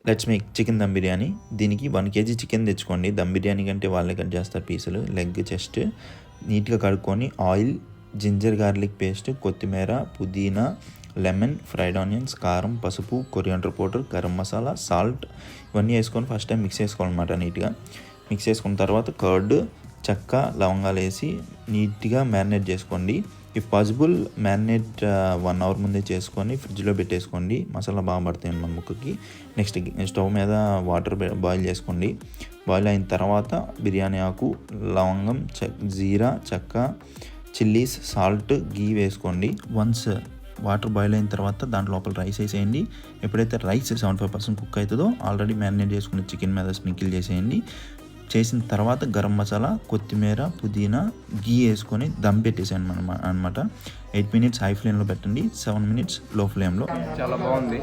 Let's make chicken dum biryani. దీనికి 1 kg chicken తెచ్చుకోండి. దమ్ బిర్యానీ కంటే వాళ్ళే కట్ చేస్తారు పీసులు. లెగ్, చెస్ట్ నీట్గా కడుక్కొని ఆయిల్, జింజర్ గార్లిక్ పేస్ట్, కొత్తిమీర, పుదీనా, లెమన్, ఫ్రైడ్ ఆనియన్స్, కారం, పసుపు, coriander powder, garam masala, salt ఇవన్నీ వేసుకొని ఫస్ట్ టైం మిక్స్ చేసుకోవాలన్నమాట. నీట్గా మిక్స్ చేసుకున్న తర్వాత కర్డ్, చెక్క, లవంగాలు వేసి నీట్గా మ్యారినేట్ చేసుకోండి. ఇఫ్ పాసిబుల్ మ్యారినేట్ 1 hour ముందే చేసుకొని ఫ్రిడ్జ్లో పెట్టేసుకోండి. మసాలా బాగా పడతాయి మన ముక్కకి. నెక్స్ట్ స్టవ్ మీద వాటర్ బాయిల్ చేసుకోండి. బాయిల్ అయిన తర్వాత బిర్యానీ ఆకు, లవంగం, జీరా, చెక్క, చిల్లీస్, సాల్ట్, గీ వేసుకోండి. వన్స్ వాటర్ బాయిల్ అయిన తర్వాత దాంట్లో లోపల రైస్ వేసేయండి. ఎప్పుడైతే రైస్ 75% కుక్ అవుతుందో ఆల్రెడీ మ్యారినేట్ చేసుకున్న చికెన్ మీద స్ప్రింకిల్ చేసేయండి. చేసిన తర్వాత గరం మసాలా, కొత్తిమీర, పుదీనా, గీ వేసుకొని దమ్ పెట్టేసాను అనమాట. 8 minutes హై ఫ్లేమ్లో పెట్టండి, 7 minutes లో ఫ్లేమ్లో. చాలా బాగుంది.